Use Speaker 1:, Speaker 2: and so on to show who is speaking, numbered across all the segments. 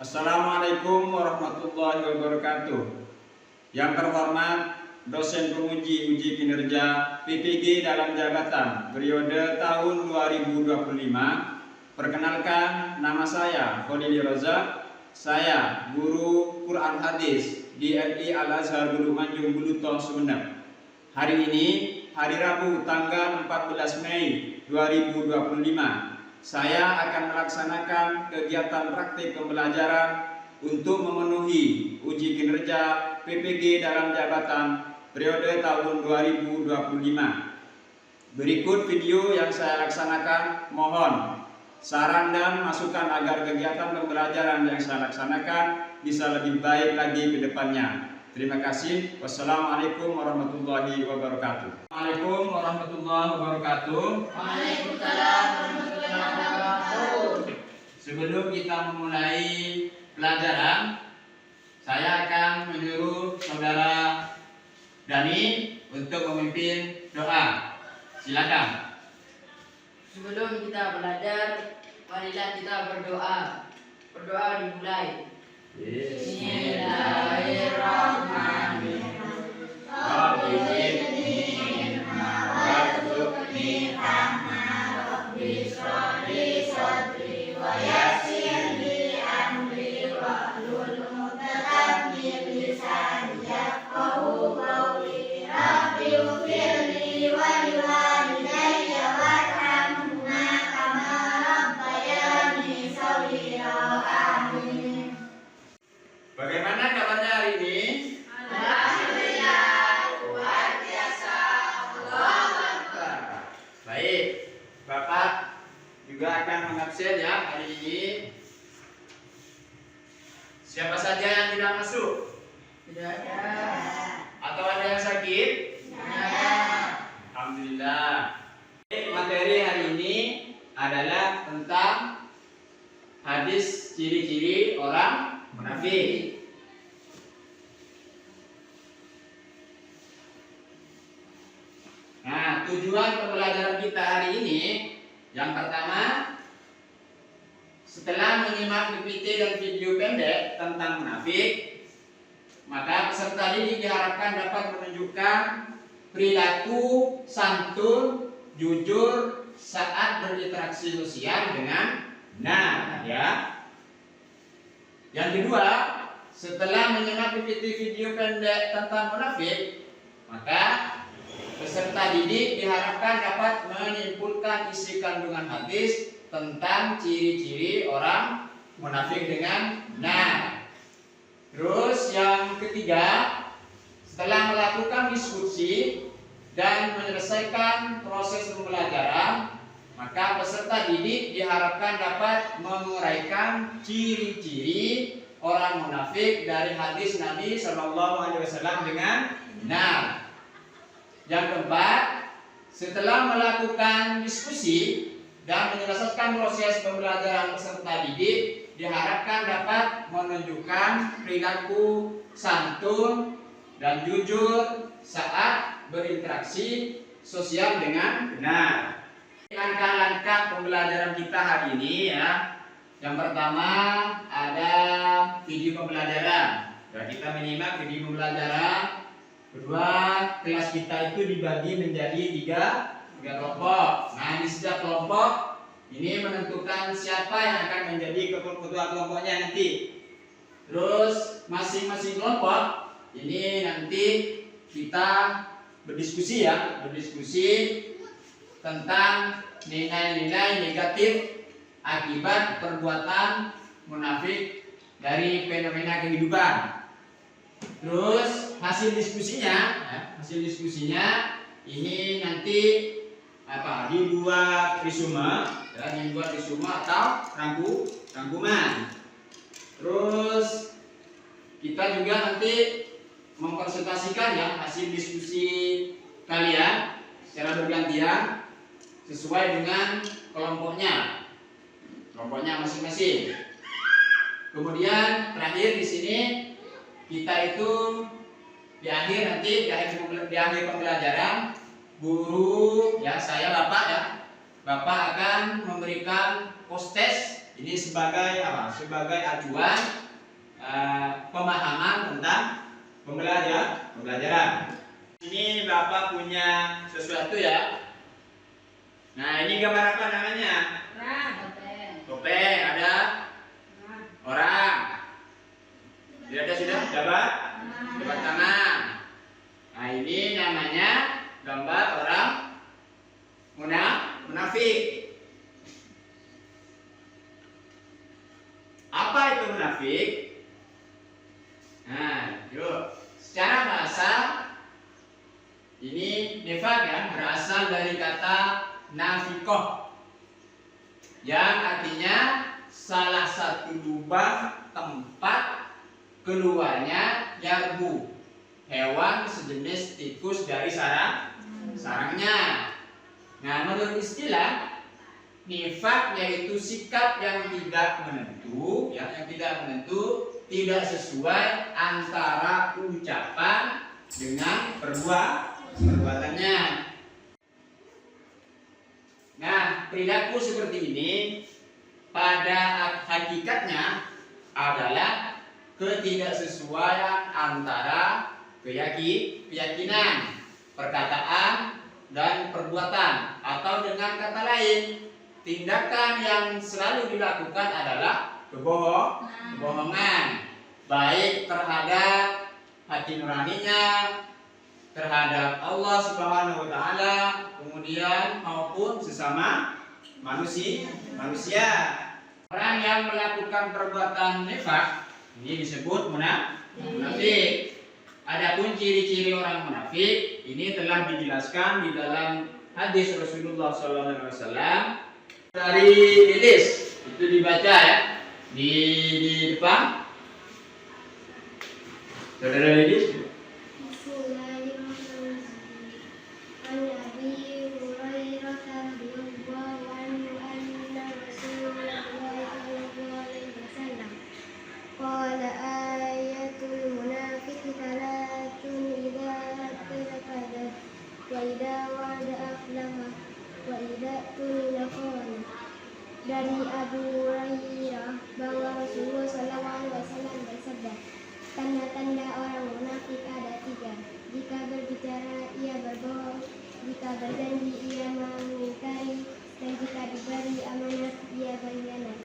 Speaker 1: Assalamualaikum warahmatullahi wabarakatuh. Yang terhormat dosen penguji uji kinerja PPG dalam jabatan periode tahun 2025. Perkenalkan, nama saya Khalil Rozak. Saya guru Quran Hadis di RI Al-Azhar Bulu Manjung Buluto Sumeneb. Hari ini hari Rabu tanggal 14 Mei 2025. Saya akan melaksanakan kegiatan praktik pembelajaran untuk memenuhi uji kinerja PPG dalam jabatan periode tahun 2025. Berikut video yang saya laksanakan. Mohon saran dan masukan agar kegiatan pembelajaran yang saya laksanakan bisa lebih baik lagi ke depannya. Terima kasih. Wassalamualaikum warahmatullahi wabarakatuh. Waalaikumsalam warahmatullahi wabarakatuh.
Speaker 2: Waalaikumsalam warahmatullahi wabarakatuh.
Speaker 1: Sebelum kita memulai pelajaran, saya akan menyuruh saudara Dani untuk memimpin doa. Silakan.
Speaker 2: Sebelum kita belajar, marilah kita berdoa. Berdoa dimulai. Bismillahirrahmanirrahim. Rabbi zidni ilma warzuqni fahma. Rabbi shrah li sadri wa yassir li amri wahlul 'uqdatam min lisani yafqahu qawli. Rabbi ighfirli wa liwalidayya warhamhuma kama rabbayani shaghira. Amin.
Speaker 1: Bagaimana kabarnya hari ini?
Speaker 2: Alhamdulillah, luar biasa. Allahu Akbar.
Speaker 1: Baik, Bapak juga akan mengabsen ya hari ini. Siapa saja yang tidak masuk?
Speaker 2: Tidak ada.
Speaker 1: Atau ada yang sakit?
Speaker 2: Ada.
Speaker 1: Alhamdulillah. Materi hari ini adalah tentang hadis ciri-ciri orang munafik. Nah, tujuan pembelajaran kita hari ini yang pertama, setelah menyimak PPT dan video pendek tentang munafik, maka peserta didik diharapkan dapat menunjukkan perilaku santun, jujur saat berinteraksi sosial dengan benar, ya. Yang kedua, setelah menyimak PPT video pendek tentang munafik, maka peserta didik diharapkan dapat menyimpulkan isi kandungan hadis tentang ciri-ciri orang munafik dengan benar. Terus yang ketiga, setelah melakukan diskusi dan menyelesaikan proses pembelajaran, maka peserta didik diharapkan dapat menguraikan ciri-ciri orang munafik dari hadis Nabi Shallallahu Alaihi Wasallam dengan benar. Yang keempat, setelah melakukan diskusi dan menyelesaikan proses pembelajaran peserta didik, diharapkan dapat menunjukkan perilaku santun dan jujur saat berinteraksi sosial dengan benar. Langkah-langkah pembelajaran kita hari ini, ya. Yang pertama ada video pembelajaran. Ya, kita menyimak video pembelajaran. Kedua, kelas kita itu dibagi menjadi tiga kelompok. Nah, di setiap kelompok ini menentukan siapa yang akan menjadi ketua kelompoknya nanti. Terus masing-masing kelompok ini nanti kita berdiskusi tentang nilai-nilai negatif akibat perbuatan munafik dari fenomena kehidupan. Terus hasil diskusinya ini nanti dibuat resume, atau rangkuman. Terus kita juga nanti mempresentasikan ya hasil diskusi kalian secara bergantian sesuai dengan kelompoknya masing-masing. Kemudian terakhir di sini kita itu di akhir pembelajaran, guru ya, saya Bapak akan memberikan post test Ini sebagai apa? Sebagai acuan pemahaman tentang pembelajaran. Ini Bapak punya sesuatu ya. Nah, ini gambar apa namanya? Topeng. Ada orang. Tidak ada sudah? Jabat tangan. Nah, ini namanya gambar orang munafik. Apa itu munafik? Nah, yuk. Secara bahasa ini nifaq ya, berasal dari kata nafikoh yang artinya salah satu lubang tempat keluarnya yarbu, hewan sejenis tikus dari sarangnya. Nah, menurut istilah nifaq yaitu sikap yang tidak menentu, tidak sesuai antara ucapan dengan perbuatannya. Nah, perilaku seperti ini pada hakikatnya adalah ketidaksesuaian antara keyakinan, perkataan, dan perbuatan, atau dengan kata lain, tindakan yang selalu dilakukan adalah kebohongan, baik terhadap hati nuraninya, terhadap Allah Subhanahu wa taala, kemudian maupun sesama manusia. Orang yang melakukan perbuatan nifaq ini disebut munafik. Adapun ciri-ciri orang munafik ini telah dijelaskan di dalam hadis Rasulullah SAW dari Lilis. Itu dibaca ya di depan. Saudara Lilis.
Speaker 3: Dari Abu Hurairah bahwa Rasulullah SAW bersabda, tanda-tanda orang munafik ada 3. Jika berbicara ia berbohong, jika berjanji ia mengingkari, dan jika diberi amanat ia berkhianat.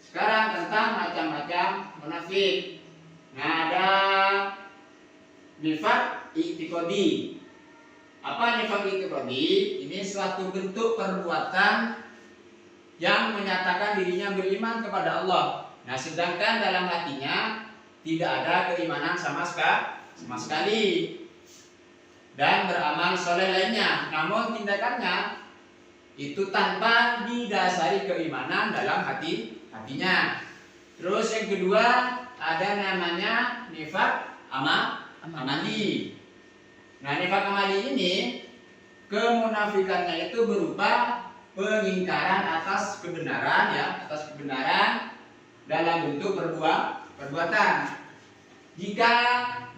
Speaker 1: Sekarang tentang macam-macam munafik. Nah, ada nifaq i'tiqadi. Apa nifaq i'tiqadi? Ini suatu bentuk perbuatan yang menyatakan dirinya beriman kepada Allah. Nah, sedangkan dalam hatinya tidak ada keimanan sama sekali dan beramal soleh lainnya. Namun tindakannya itu tanpa didasari keimanan dalam hatinya. Terus yang kedua ada namanya nifaq amali. Nah, nifaq amali ini kemunafikannya itu berupa pengingkaran atas kebenaran dalam bentuk perbuatan. Jika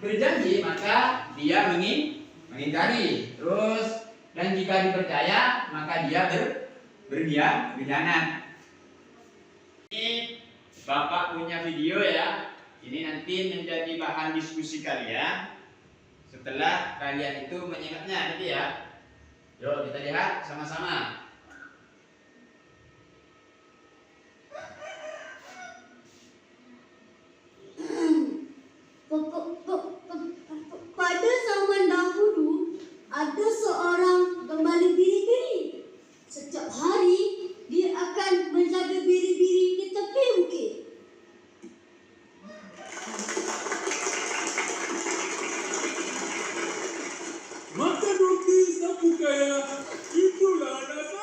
Speaker 1: berjanji maka dia mengingkari. Terus dan jika dipercaya maka dia berkhianat. Ini Bapak punya video ya. Ini nanti menjadi bahan diskusi kalian setelah kalian itu menyimaknya nanti ya. Yuk kita lihat sama-sama.
Speaker 4: Pada zaman dahulu ada seorang gembala biri-biri. Setiap hari dia akan menjaga biri-biri di tepi bukit.
Speaker 5: Maka Doki sapu kaya, itulah dasar.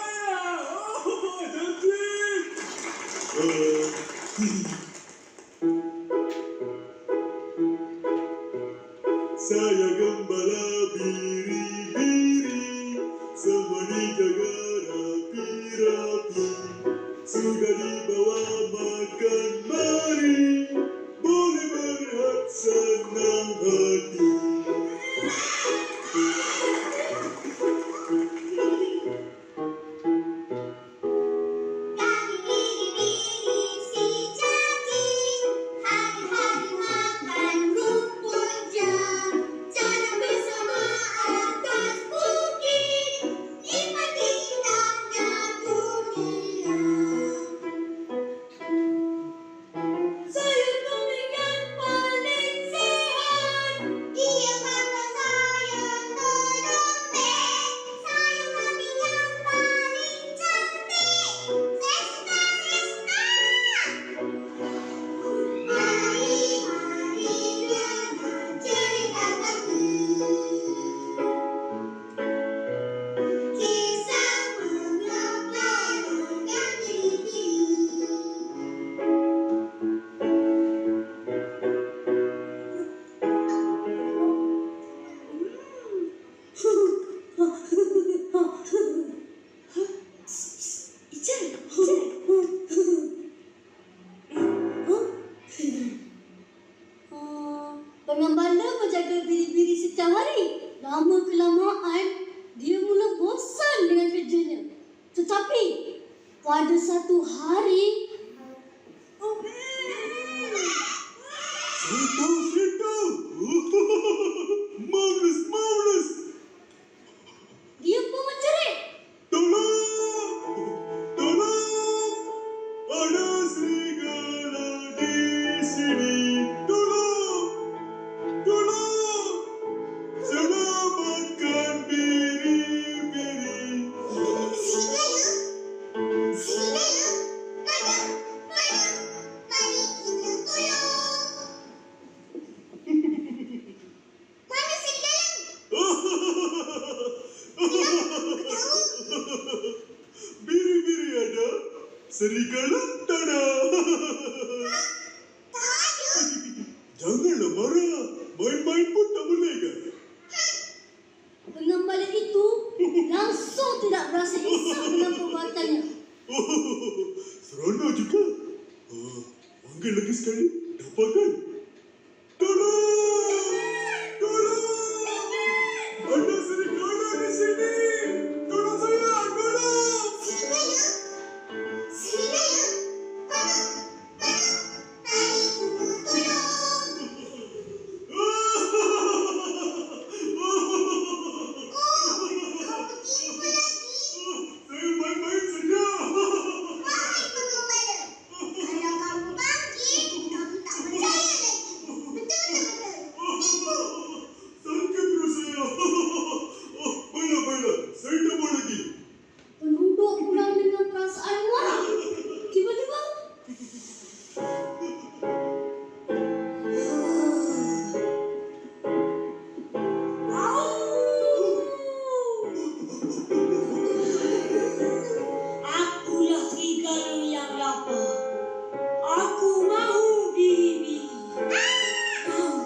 Speaker 4: Lama-kelamaan, dia mula bosan dengan kerjanya. Tetapi, pada satu hari,
Speaker 5: Cerita. Marvelous.
Speaker 4: dia pun menjerit.
Speaker 5: Tolong. Ada serigala di sini. Tolong. Selamatkan biri-biri. Biri-biri ada, serigala tak ada. Janganlah marah. Main-main pun tak boleh kan?
Speaker 4: Pengembala itu langsung tidak berasa risau dengan perbuatannya.
Speaker 5: Seronok juga. Panggil lagi sekali. Dapat kan? Tolong. Ada serigala di sini. Tolong saya. Tolong. Saya main-main saja. Sakit perut saya. Baiklah. Saya tak mau lagi.
Speaker 4: Penduduk pulang dengan perasaan marah. Tiba-tiba, akulah serigala yang lapar. Aku mahu biri-biri.
Speaker 5: Tolong.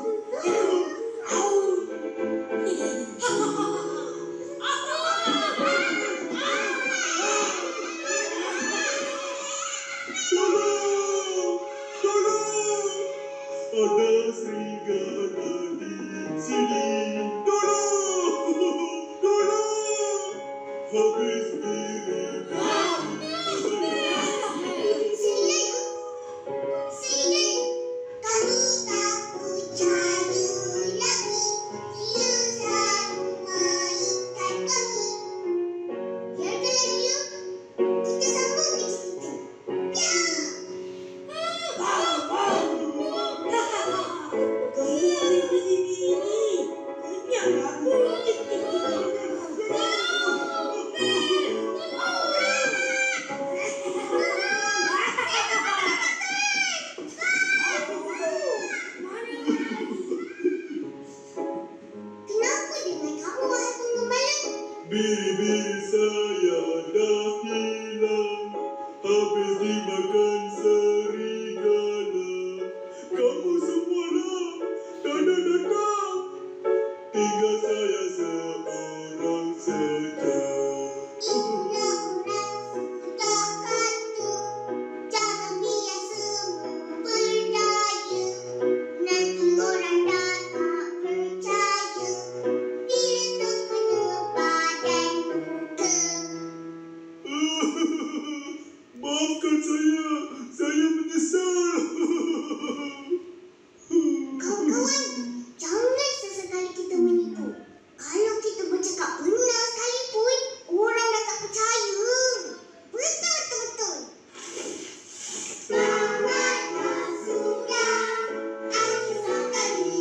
Speaker 5: Ada serigala di sini. Tolong. Habis biri. Biri-biri saya dah hilang, habis dimakan serigala. Kamu semualah dah datang, tinggal saya seorang saja. Maafkan saya menyesal.
Speaker 2: Kawan-kawan, jangan sesekali kita menipu. Kalau kita bercakap benar sekalipun, orang dah tak percaya. Betul. Selamatlah sudah akhir sekali.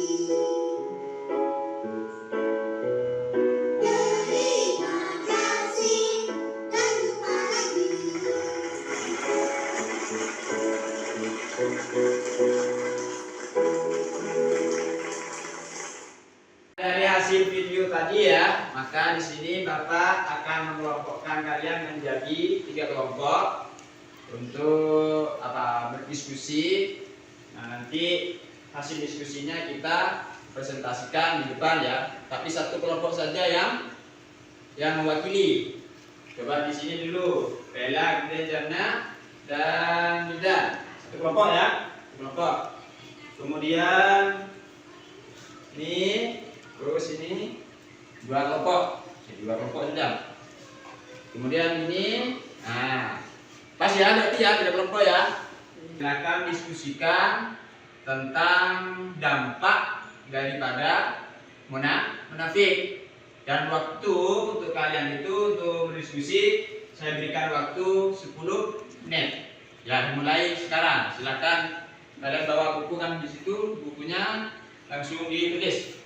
Speaker 2: Terima kasih dan jumpa lagi.
Speaker 1: Dari hasil video tadi ya, maka di sini Bapak akan mengelompokkan kalian menjadi 3 kelompok untuk berdiskusi. Nah, nanti hasil diskusinya kita presentasikan di depan ya. Tapi satu kelompok saja yang mewakili. Coba di sini dulu, Bella, kemudian Jana, dan Nida. Satu kelompok ya, kelompok. Kemudian ini, terus ini 2 kelompok. Jadi 2 kelompok sudah. Kemudian ini, nah, pas ya berarti ya 3 kelompok ya. Silakan diskusikan tentang dampak daripada munafik. Dan waktu untuk kalian itu untuk berdiskusi saya berikan waktu 10 menit. Ya, dimulai sekarang. Silakan kalian bawa buku kan di situ, bukunya langsung ditulis.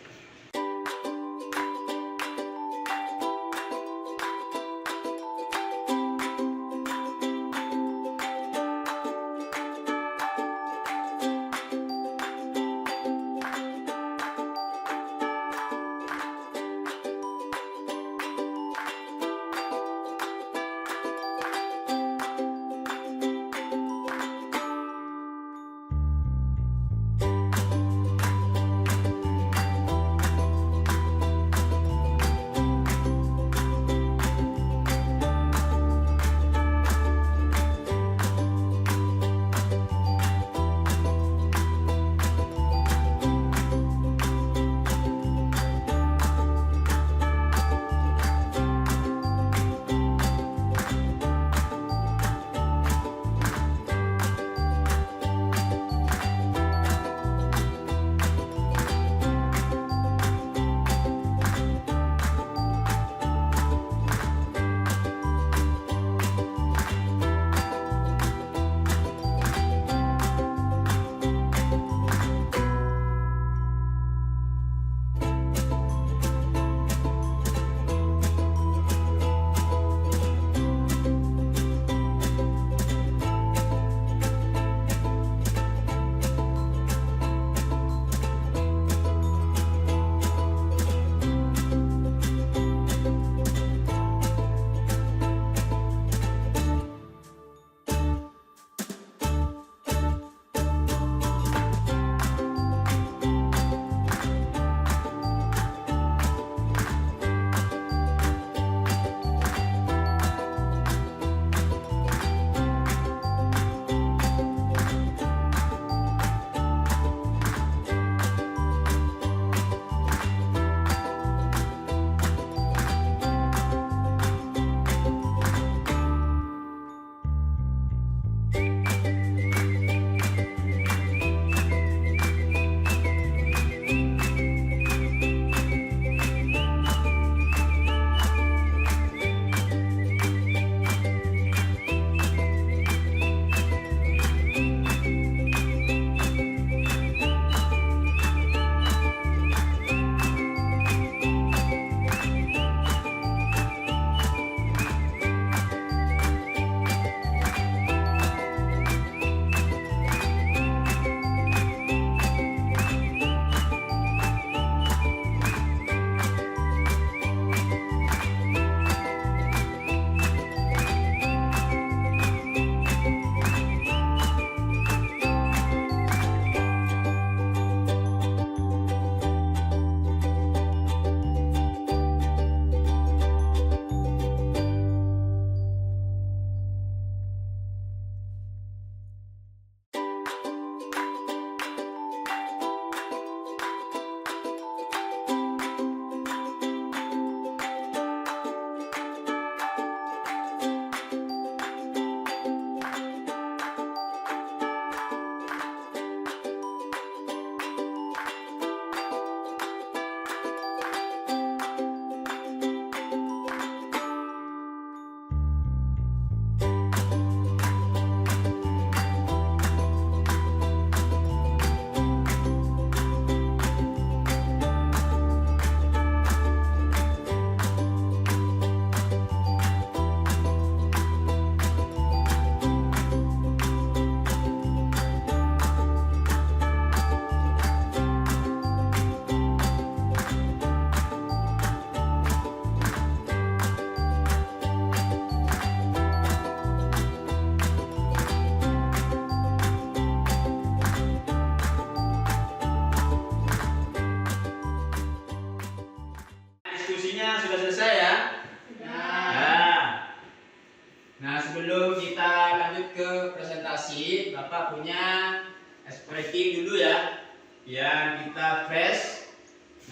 Speaker 1: sebelum kita lanjut ke presentasi, Bapak punya spreadsheet dulu ya, biar kita fresh.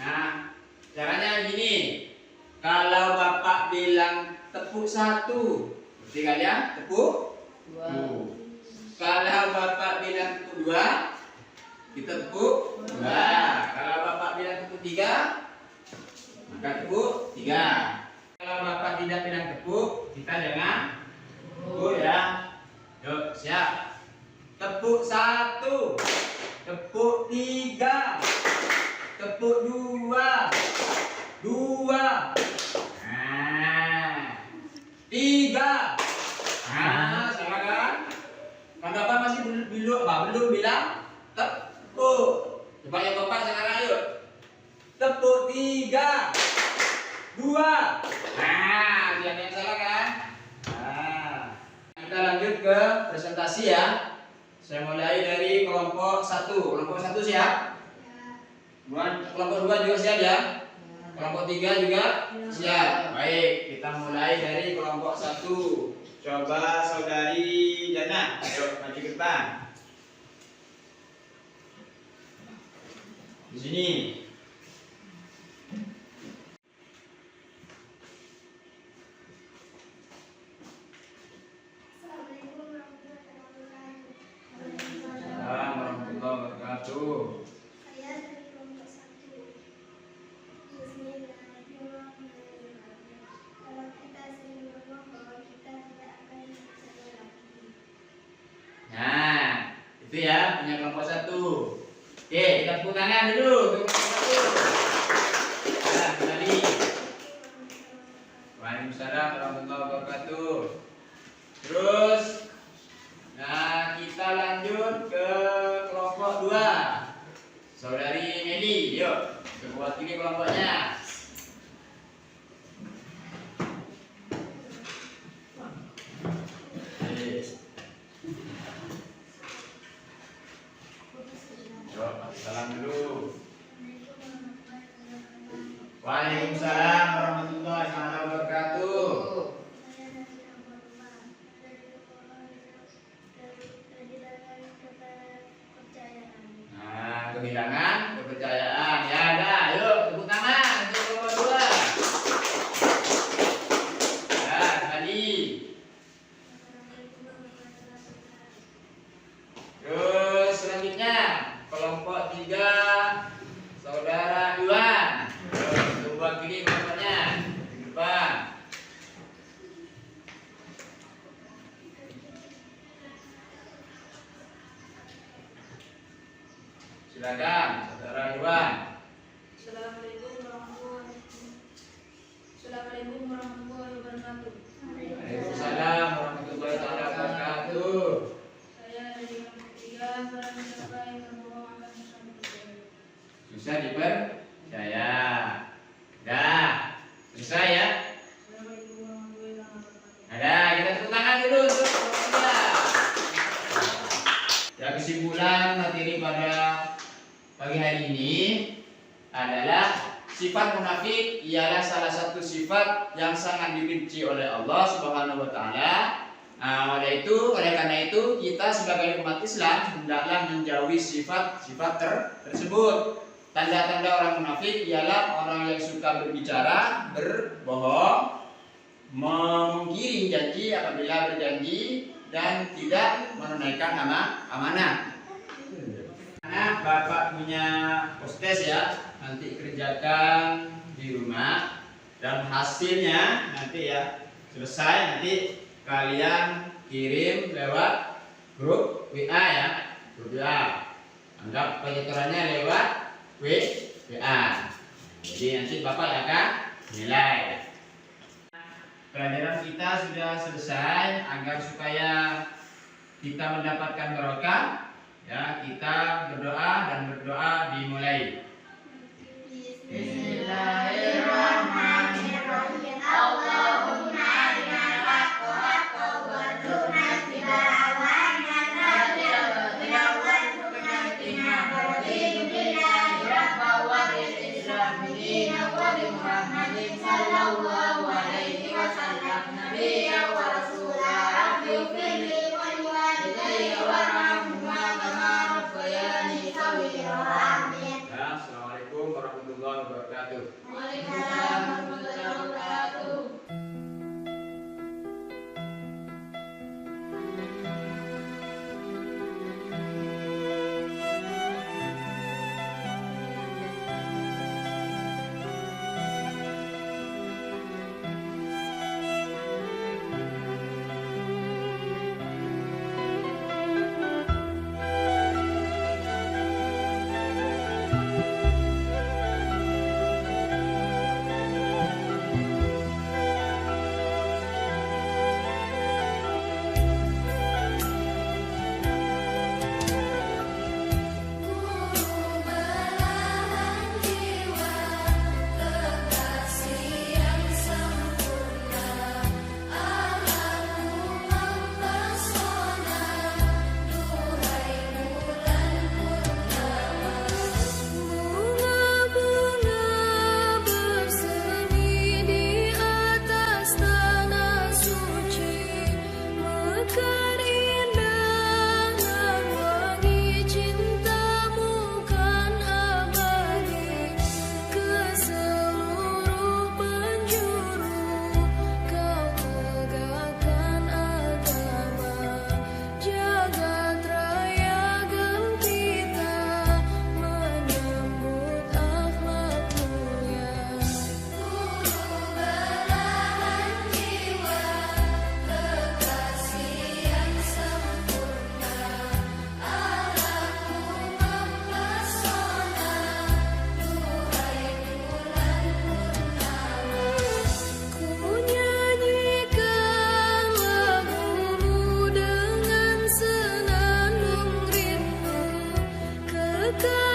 Speaker 1: Nah, caranya gini, Kalau bapak bilang tepuk 1, berarti kalian tepuk 2. Kalau bapak bilang tepuk 2, kita tepuk 2. Kalau bapak bilang tepuk 3, maka tepuk 3. Kalau bapak tidak bilang tepuk, kita jangan tepuk ya. Yuk, siap. Tepuk 1, tepuk 3, tepuk 2, 2. Nah, 3. Nah, silakan. Kalau bapak masih belum bilang tepuk. Coba yang bapak sekarang ayo. Tepuk 3, 2. Nah, yang salah kan? Nah, kita lanjut ke presentasi ya. Saya mulai dari kelompok 1. Kelompok 1 siap? Kelompok 2 juga siap ya? Kelompok 3 juga siap. Baik, kita mulai dari kelompok 1. Coba saudari Jana, ayo maju ke depan. Di sini. Assalamualaikum warahmatullahi wabarakatuh.
Speaker 3: Saya dari kelompok 1. Bismillahirrahmanirrahim. Kalau kita sering berbohong, kita tidak akan percaya lagi.
Speaker 1: Nah, itu ya punya kelompok 1. Oke, kita tepuk tangan dulu untuk kelompok 1. Nah, kembali. Waalaikumsalam warahmatullahi wabarakatuh. Terus, nah kita lanjut ke kelompok 2. Saudari Meli, yuk buat ini kelompoknya. Yuk, salam dulu. Waalaikumsalam warahmatullahi wabarakatuh.
Speaker 3: Saya dari kelompok 2. Dari kehilangan kepercayaan.
Speaker 1: Nah, kehilangan kepercayaan. Ya, dah, yuk tepuk tangan untuk kelompok 2. Ya, kembali. Terus selanjutnya kelompok 3 saudara Iwan. Yuk, wakili kelompoknya di depan. Silakan saudara Iwan.
Speaker 6: Assalamualaikum warahmatullahi wabarakatuh.
Speaker 1: Waalaikumsalam warahmatullahi wabarakatuh.
Speaker 6: Saya dari kelompok 3, barang siapa yang berbohong akan susah dipercaya.
Speaker 1: Susah dipercaya. Dah, susah ya.
Speaker 6: Assalamualaikum warahmatullahi wabarakatuh.
Speaker 1: Ada, kita tepuk tangan dulu untuk kelompoknya. Ya, kesimpulan materi pada pagi hari ini adalah sifat munafik ialah salah satu sifat yang sangat dibenci oleh Allah Subhanahu wa taala. Oleh karena itu kita sebagai umat Islam hendaklah menjauhi sifat-sifat tersebut. Tanda-tanda orang munafik ialah orang yang suka berbicara, berbohong, memungkiri janji apabila berjanji dan tidak menunaikan amanah. Nah, Bapak punya postes ya, nanti kerjakan di rumah dan hasilnya nanti ya selesai nanti kalian kirim lewat grup WA ya, grup WA. Anggap penyetornya lewat WA. Jadi nanti Bapak akan nilai. Pelajaran kita sudah selesai. Agar supaya kita mendapatkan barokah, ya kita berdoa dan berdoa dimulai.
Speaker 2: Bismillahirrahmanirrahim. Allahumma arinal haqqa haqqan warzuqna ittiba'ahu wa arinal batila batilan warzuqna ijtinabah. Billahi rabban wa bil islami dinan wa bi Muhammadin sallallahu alaihi wasallam nabiyyan wa rasula. Rabbi ighfirli wa liwalidayya warhamhuma kama rabbayani shaghira. Amin.
Speaker 1: Ya, Assalamualaikum warahmatullahi wabarakatuh.
Speaker 2: Waalaikumsalam warahmatullahi wabarakatuh. Kau